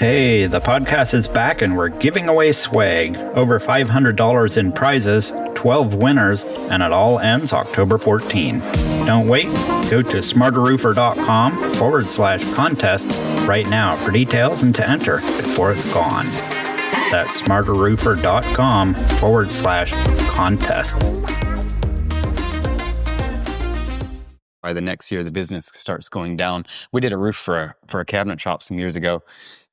Hey, the podcast is back and we're giving away swag. Over $500 in prizes, 12 winners, and it all ends October 14. Don't wait. Go to smarterroofer.com/contest right now for details and to enter before it's gone. That's smarterroofer.com/contest. By the next year, the business starts going down. We did a roof for a cabinet shop some years ago,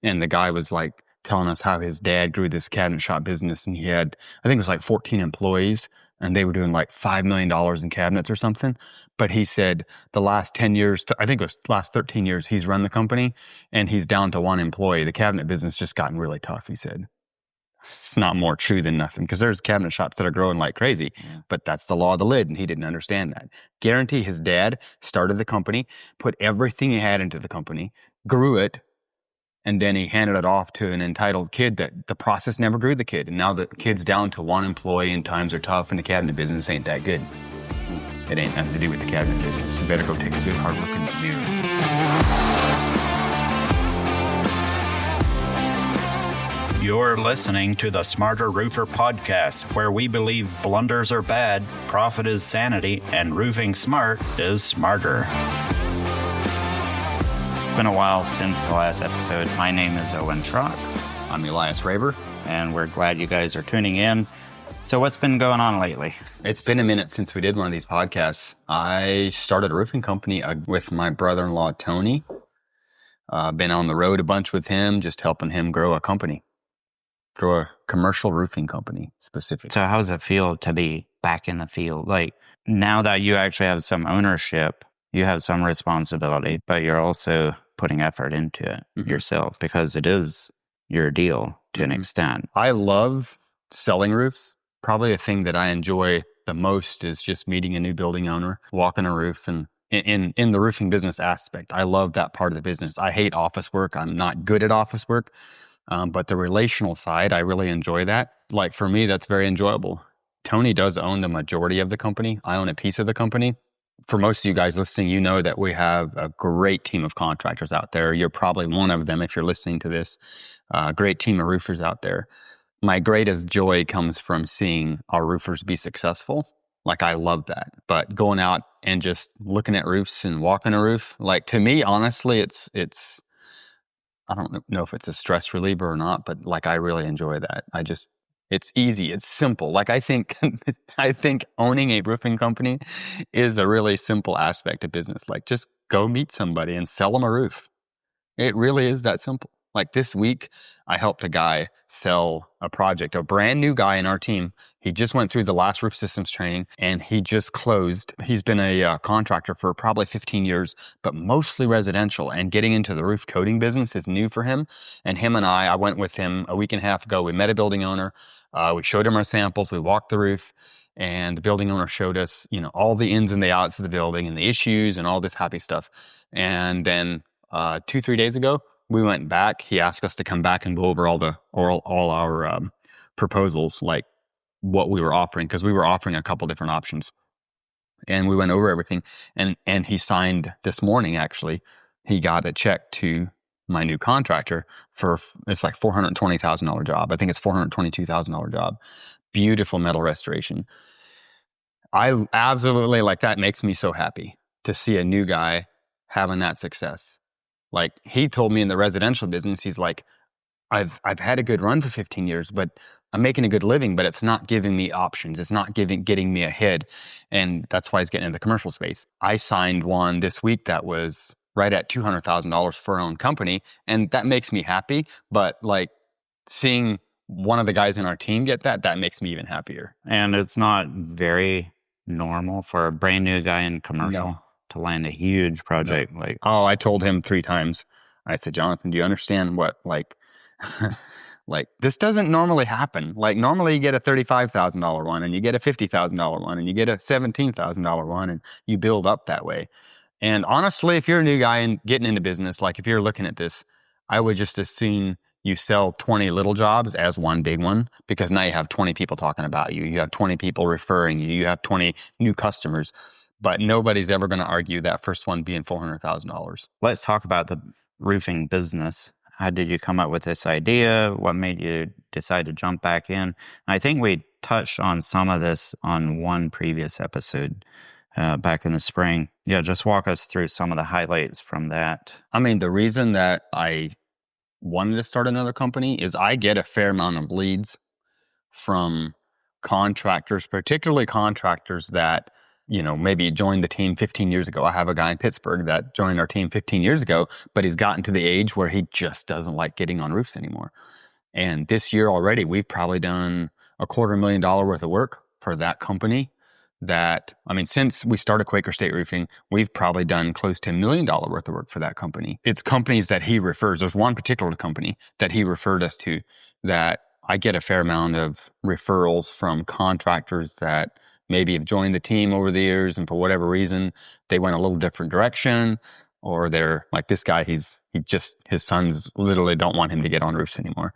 and the guy was like telling us how his dad grew this cabinet shop business, and he had, I think it was like 14 employees, and they were doing like $5 million in cabinets or something. But he said the last 10 years, I think it was last 13 years, he's run the company, and he's down to one employee. The cabinet business just gotten really tough, he said. It's not more true than nothing, because there's cabinet shops that are growing like crazy, but that's the law of the lid, and he didn't understand that. Guarantee his dad started the company, put everything he had into the company, grew it, and then he handed it off to an entitled kid that the process never grew the kid. And now the kid's down to one employee and times are tough and the cabinet business ain't that good. It ain't nothing to do with the cabinet business. You better go take a good hard look in the mirror. You're listening to the Smarter Roofer podcast, where we believe blunders are bad, profit is sanity, and roofing smart is smarter. It's been a while since the last episode. My name is Owen Schrock. I'm Elias Raber. And we're glad you guys are tuning in. So what's been going on lately? It's been a minute since we did one of these podcasts. I started a roofing company with my brother-in-law, Tony. Been on the road a bunch with him, just helping him grow a company. Grow a commercial roofing company, specifically. So how does it feel to be back in the field? Like, now that you actually have some ownership, you have some responsibility, but you're also putting effort into it yourself, because it is your deal to an extent. I love selling roofs. Probably the thing that I enjoy the most is just meeting a new building owner, walking a roof, and in the roofing business aspect. I love that part of the business. I hate office work. I'm not good at office work. But the relational side, I really enjoy that. Like, for me, that's very enjoyable. Tony does own the majority of the company. I own a piece of the company. For most of you guys listening, you know that we have a great team of contractors out there. You're probably one of them if you're listening to this. Great team of roofers out there. My greatest joy comes from seeing our roofers be successful. Like, I love that. But going out and just looking at roofs and walking a roof, like, to me, honestly, it's I don't know if it's a stress reliever or not, but like, I really enjoy that. It's easy. It's simple. Like, I think owning a roofing company is a really simple aspect of business. Like, just go meet somebody and sell them a roof. It really is that simple. Like, this week, I helped a guy sell a project, a brand new guy in our team. He just went through the last roof systems training, and he just closed. He's been a contractor for probably 15 years, but mostly residential, and getting into the roof coating business is new for him. And him and I went with him a week and a half ago. We met a building owner. We showed him our samples. We walked the roof, and the building owner showed us, all the ins and the outs of the building and the issues and all this happy stuff. And then 2-3 days ago, we went back. He asked us to come back and go over all our proposals, like what we were offering, because we were offering a couple different options. And we went over everything. And he signed this morning, actually. He got a check to my new contractor for, it's like $420,000 job. I think it's $422,000 job. Beautiful metal restoration. I absolutely, like, that makes me so happy to see a new guy having that success. Like, he told me in the residential business, he's like, I've had a good run for 15 years, but I'm making a good living, but it's not giving me options. It's not getting me ahead. And that's why he's getting into the commercial space. I signed one this week that was right at $200,000 for our own company. And that makes me happy. But like, seeing one of the guys in our team get that makes me even happier. And it's not very normal for a brand new guy in commercial to land a huge project. No. I told him 3 times. I said, Jonathan, do you understand what, like, this doesn't normally happen. Like, normally you get a $35,000 one, and you get a $50,000 one, and you get a $17,000 one, and you build up that way. And honestly, if you're a new guy and getting into business, like, if you're looking at this, I would just as soon you sell 20 little jobs as one big one, because now you have 20 people talking about you. You have 20 people referring you. You have 20 new customers. But nobody's ever going to argue that first one being $400,000. Let's talk about the roofing business. How did you come up with this idea? What made you decide to jump back in? I think we touched on some of this on one previous episode back in the spring. Yeah, just walk us through some of the highlights from that. I mean, the reason that I wanted to start another company is I get a fair amount of leads from contractors, particularly contractors that, maybe joined the team 15 years ago. I have a guy in Pittsburgh that joined our team 15 years ago, but he's gotten to the age where he just doesn't like getting on roofs anymore. And this year already, we've probably done $250,000 worth of work for that company. Since we started Quaker State Roofing, we've probably done close to $1 million worth of work for that company. It's companies that he refers. There's one particular company that he referred us to that I get a fair amount of referrals from contractors that maybe have joined the team over the years, and for whatever reason, they went a little different direction, or they're like, this guy, his sons literally don't want him to get on roofs anymore.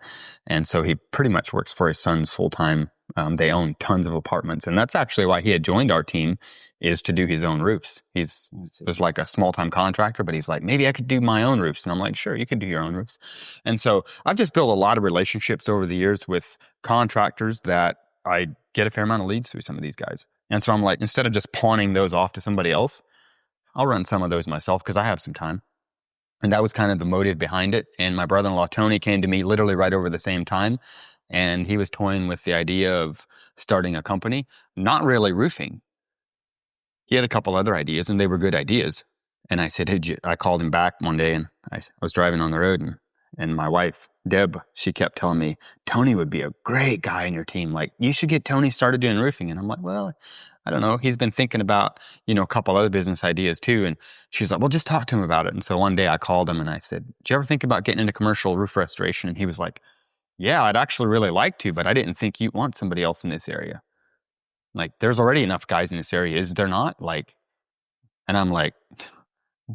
And so he pretty much works for his sons full time. They own tons of apartments. And that's actually why he had joined our team, is to do his own roofs. Was like a small time contractor, but he's like, maybe I could do my own roofs. And I'm like, sure, you can do your own roofs. And so I've just built a lot of relationships over the years with contractors that I get a fair amount of leads through some of these guys. And so I'm like, instead of just pawning those off to somebody else, I'll run some of those myself because I have some time. And that was kind of the motive behind it. And my brother-in-law, Tony, came to me literally right over the same time. And he was toying with the idea of starting a company, not really roofing. He had a couple other ideas, and they were good ideas. And I said, I called him back one day, and I was driving on the road, and my wife, Deb, she kept telling me, Tony would be a great guy in your team. Like, you should get Tony started doing roofing. And I'm like, well, I don't know. He's been thinking about, a couple other business ideas too. And she's like, well, just talk to him about it. And so one day I called him and I said, did you ever think about getting into commercial roof restoration? And he was like, yeah, I'd actually really like to, but I didn't think you'd want somebody else in this area. Like, there's already enough guys in this area. Is there not? And I'm like,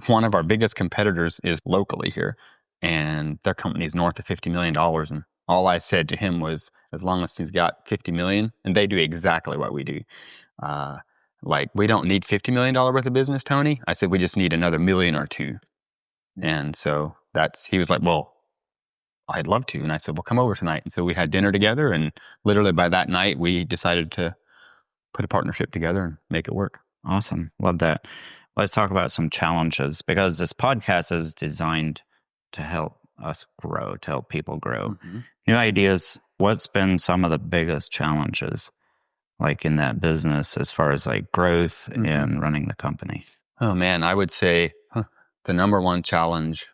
one of our biggest competitors is locally here, and their company is north of $50 million. And all I said to him was, as long as he's got $50 million, and they do exactly what we do. We don't need $50 million worth of business, Tony. I said, we just need another million or two. And so he was like, well, I'd love to. And I said, well, come over tonight. And so we had dinner together, and literally by that night, we decided to put a partnership together and make it work. Awesome. Love that. Let's talk about some challenges, because this podcast is designed to help us grow, to help people grow. Mm-hmm. New ideas. What's been some of the biggest challenges in that business as far as growth and running the company? Oh man, I would say the number one challenge,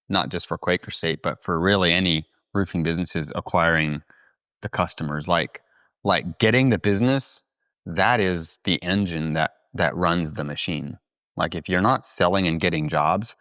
not just for Quaker State, but for really any roofing business, is acquiring the customers. Like getting the business, that is the engine that runs the machine. Like, if you're not selling and getting jobs,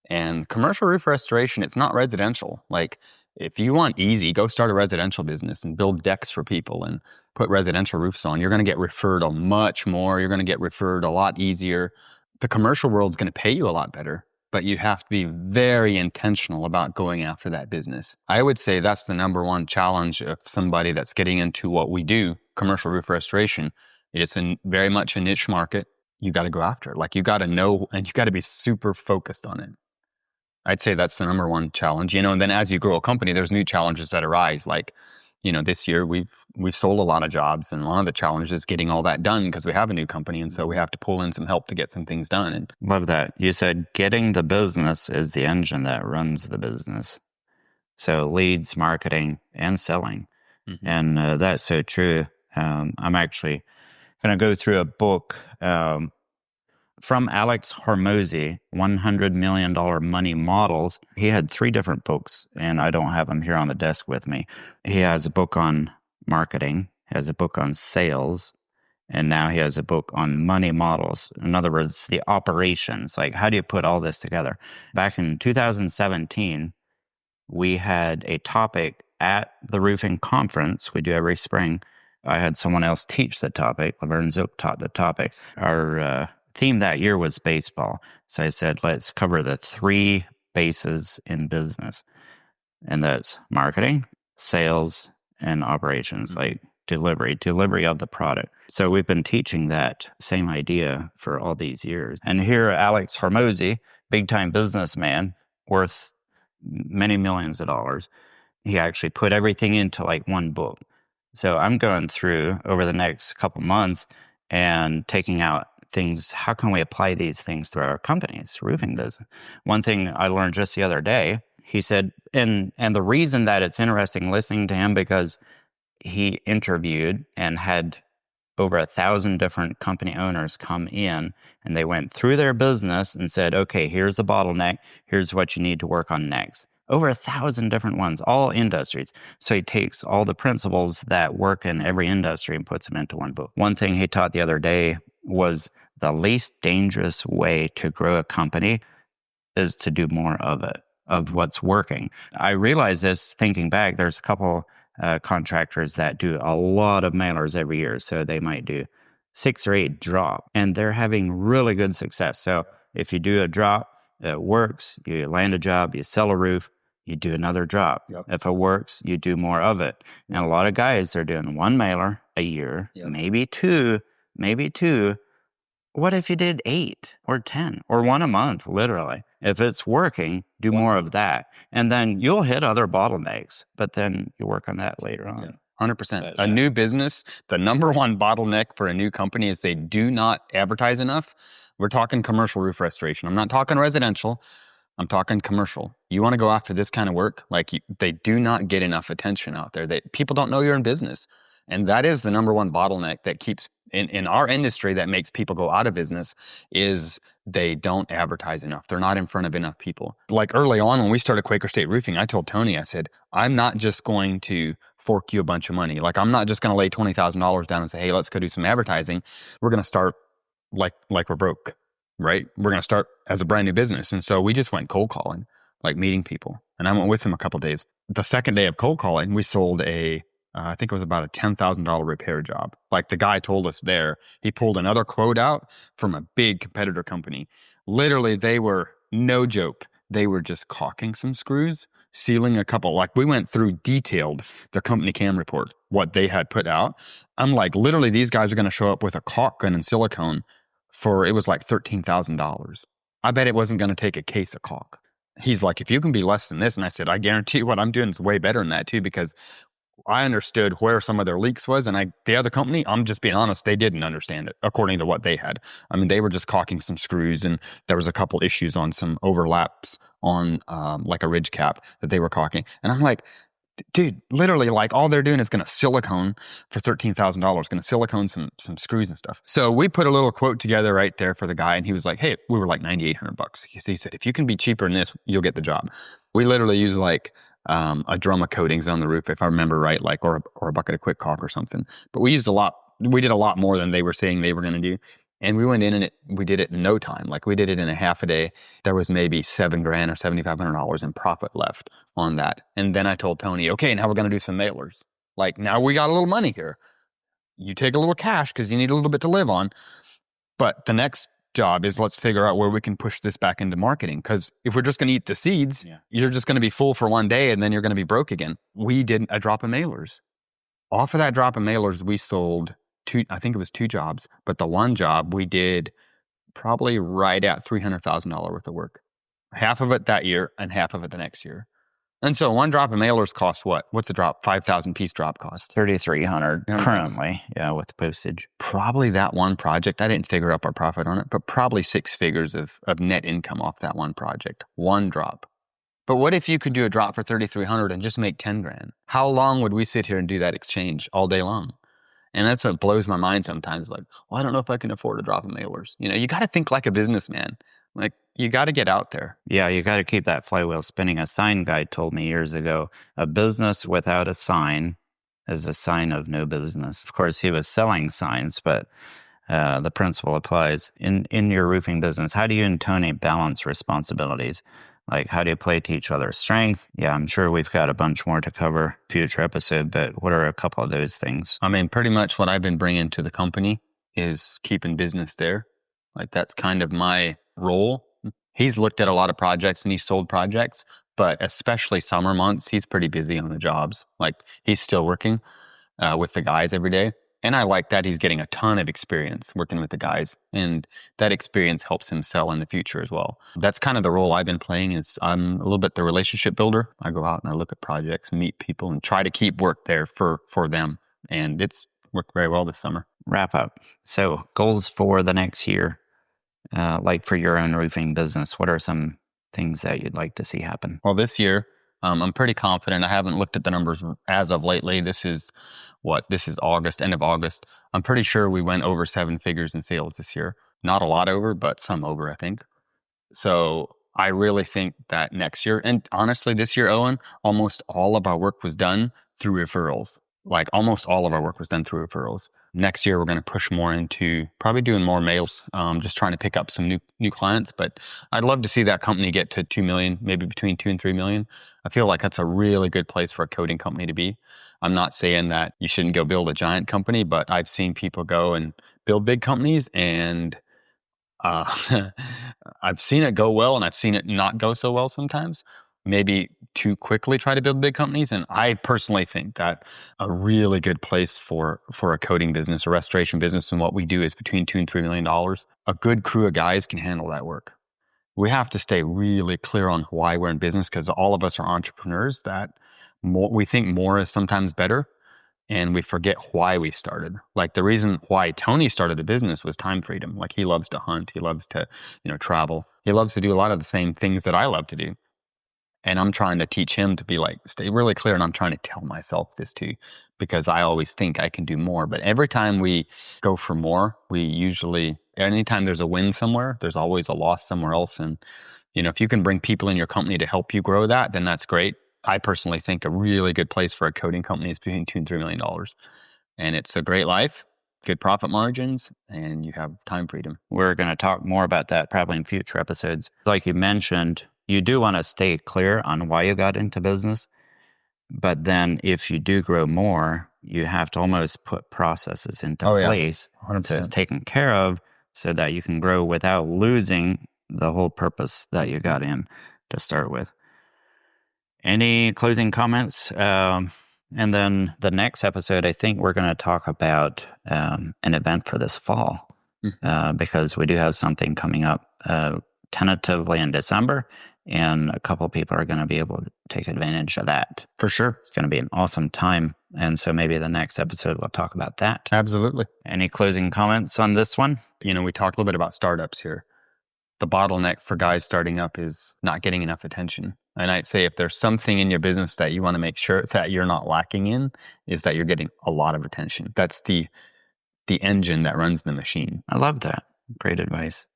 and commercial roof restoration, it's not residential. Like, if you want easy, go start a residential business and build decks for people and put residential roofs on. You're going to get referred a much more. You're going to get referred a lot easier. The commercial world's going to pay you a lot better, but you have to be very intentional about going after that business. I would say that's the number one challenge of somebody that's getting into what we do, commercial roof restoration. It's very much a niche market. You got to go after it. You got to know, and you got to be super focused on it. I'd say that's the number one challenge, and then as you grow a company, there's new challenges that arise. This year we've sold a lot of jobs, and one of the challenges is getting all that done because we have a new company, and so we have to pull in some help to get some things done. And love that. You said getting the business is the engine that runs the business. So leads, marketing, and selling. Mm-hmm. And that's so true. I'm actually going to go through a book from Alex Hormozi, $100 Million Money Models. He had 3 different books, and I don't have them here on the desk with me. He has a book on marketing, he has a book on sales, and now he has a book on money models. In other words, the operations. How do you put all this together? Back in 2017, we had a topic at the roofing conference we do every spring. I had someone else teach the topic. Laverne Zook taught the topic. Our theme that year was baseball. So I said, let's cover the 3 bases in business. And that's marketing, sales, and operations, delivery of the product. So we've been teaching that same idea for all these years. And here, Alex Hormozi, big-time businessman, worth many millions of dollars. He actually put everything into like one book. So I'm going through over the next couple months and taking out things. How can we apply these things to our company's roofing business? One thing I learned just the other day, he said, and the reason that it's interesting listening to him, because he interviewed and had over 1,000 different company owners come in, and they went through their business and said, okay, here's the bottleneck. Here's what you need to work on next. Over 1,000 different ones, all industries. So he takes all the principles that work in every industry and puts them into one book. One thing he taught the other day was the least dangerous way to grow a company is to do more of it, of what's working. I realized this thinking back. There's a couple contractors that do a lot of mailers every year. So they might do 6 or 8 drop, and they're having really good success. So if you do a drop, it works, you land a job, you sell a roof, you do another drop. Yep. If it works, you do more of it. And a lot of guys are doing 1 mailer a year, maybe two. What if you did 8 or 10 or 1 a month, literally? If it's working, do more of that. And then you'll hit other bottlenecks, but then you work on that later on. Yeah. 100%. A new business, the number one bottleneck for a new company is they do not advertise enough. We're talking commercial roof restoration. I'm not talking residential. I'm talking commercial. You want to go after this kind of work? They do not get enough attention out there. People don't know you're in business. And that is the number one bottleneck that keeps, in our industry, that makes people go out of business, is they don't advertise enough. They're not in front of enough people. Like early on when we started Quaker State Roofing, I told Tony, I said, I'm not just going to fork you a bunch of money. Like, I'm not just going to lay $20,000 down and say, hey, let's go do some advertising. We're going to start like we're broke, right? We're going to start as a brand new business. And so we just went cold calling, like meeting people. And I went with him a couple of days. The second day of cold calling, we sold I think it was about a $10,000 repair job. Like the guy told us there, he pulled another quote out from a big competitor company. Literally, they were, no joke, they were just caulking some screws, sealing a couple. Like, we went through detailed their company cam report, what they had put out. I'm like, literally, these guys are going to show up with a caulk gun and silicone it was like $13,000. I bet it wasn't going to take a case of caulk. He's like, if you can be less than this. And I said, I guarantee you what I'm doing is way better than that too, because I understood where some of their leaks was, and the other company, I'm just being honest, they didn't understand it according to what they had. I mean, they were just caulking some screws, and there was a couple issues on some overlaps on like a ridge cap that they were caulking. And I'm like, dude, literally, like, all they're doing is going to silicone for $13,000, going to silicone some screws and stuff. So we put a little quote together right there for the guy, and he was like, hey, we were like $9,800. He said, if you can be cheaper than this, you'll get the job. We literally use like a drum of coatings on the roof, if I remember right, like, or a bucket of quick caulk or something. But we did a lot more than they were saying they were going to do. And we went in and we did it in no time. Like, we did it in a half a day. There was maybe $7,000 or $7,500 in profit left on that. And then I told Tony, okay, now we're going to do some mailers. Like, now we got a little money here. You take a little cash because you need a little bit to live on. But the next job is, let's figure out where we can push this back into marketing. Because if we're just going to eat the seeds, you're just going to be full for one day and then you're going to be broke again. We did a drop of mailers. Off of that drop of mailers, we sold I think it was 2 jobs, but the one job we did probably right at $300,000 worth of work. Half of it that year and half of it the next year. And so one drop of mailers costs what? What's a drop? 5,000 piece drop cost? $3,300 currently, with postage. Probably that one project, I didn't figure up our profit on it, but probably 6 figures of net income off that one project. One drop. But what if you could do a drop for $3,300 and just make $10,000? How long would we sit here and do that exchange? All day long. And that's what blows my mind sometimes. Like, well, I don't know if I can afford a drop of mailers. You know, you got to think like a businessman. Like, you got to get out there. Yeah, you got to keep that flywheel spinning. A sign guy told me years ago, a business without a sign is a sign of no business. Of course, he was selling signs, but the principle applies. In your roofing business, how do you and Tony balance responsibilities? Like, how do you play to each other's strength? Yeah, I'm sure we've got a bunch more to cover future episode, but what are a couple of those things? I mean, pretty much what I've been bringing to the company is keeping business there. Like, that's kind of my role. He's looked at a lot of projects and he's sold projects, but especially summer months, he's pretty busy on the jobs. Like, he's still working with the guys every day. And I like that he's getting a ton of experience working with the guys, and that experience helps him sell in the future as well. That's kind of the role I've been playing. Is I'm a little bit the relationship builder. I go out and I look at projects and meet people and try to keep work there for them. And it's worked very well this summer. Wrap up. So goals for the next year, like for your own roofing business, what are some things that you'd like to see happen? Well, this year, I'm pretty confident. I haven't looked at the numbers as of lately. This is August, end of August. I'm pretty sure we went over 7 figures in sales this year. Not a lot over, but some over, I think. So I really think that next year, and honestly, this year, Owen, almost all of our work was done through referrals. Like almost all of our work was done through referrals. Next year, we're going to push more into probably doing more mails, just trying to pick up some new clients. But I'd love to see that company get to 2 million, maybe between 2 and 3 million. I feel like that's a really good place for a coating company to be. I'm not saying that you shouldn't go build a giant company, but I've seen people go and build big companies, and I've seen it go well, and I've seen it not go so well sometimes. Maybe too quickly try to build big companies. And I personally think that a really good place for a coating business, a restoration business, and what we do is between $2 and $3 million. A good crew of guys can handle that work. We have to stay really clear on why we're in business, because all of us are entrepreneurs that we think more is sometimes better, and we forget why we started. Like the reason why Tony started a business was time freedom. Like he loves to hunt, he loves to, travel. He loves to do a lot of the same things that I love to do. And I'm trying to teach him to be like, stay really clear. And I'm trying to tell myself this too, because I always think I can do more. But every time we go for more, anytime there's a win somewhere, there's always a loss somewhere else. And, if you can bring people in your company to help you grow that, then that's great. I personally think a really good place for a coating company is between $2 and $3 million. And it's a great life, good profit margins, and you have time freedom. We're going to talk more about that probably in future episodes. Like you mentioned, you do want to stay clear on why you got into business, but then if you do grow more, you have to almost put processes into place so it's taken care of so that you can grow without losing the whole purpose that you got in to start with. Any closing comments? And then the next episode, I think we're going to talk about an event for this fall because we do have something coming up tentatively in December. And a couple of people are going to be able to take advantage of that. For sure. It's going to be an awesome time. And so maybe the next episode we'll talk about that. Absolutely. Any closing comments on this one? We talked a little bit about startups here. The bottleneck for guys starting up is not getting enough attention. And I'd say if there's something in your business that you want to make sure that you're not lacking in, is that you're getting a lot of attention. That's the engine that runs the machine. I love that. Great advice.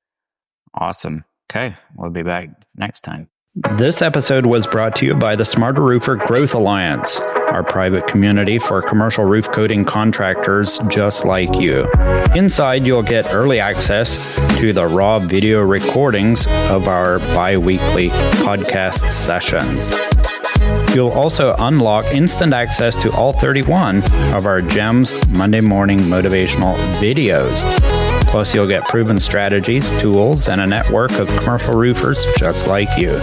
Awesome. Okay, we'll be back next time. This episode was brought to you by the Smarter Roofer Growth Alliance, our private community for commercial roof coating contractors just like you. Inside, you'll get early access to the raw video recordings of our bi-weekly podcast sessions. You'll also unlock instant access to all 31 of our GEMS Monday morning motivational videos. Plus, you'll get proven strategies, tools, and a network of commercial roofers just like you.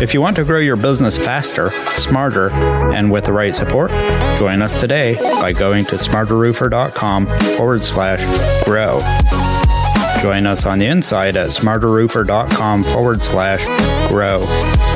If you want to grow your business faster, smarter, and with the right support, join us today by going to smarterroofer.com/grow. Join us on the inside at smarterroofer.com/grow.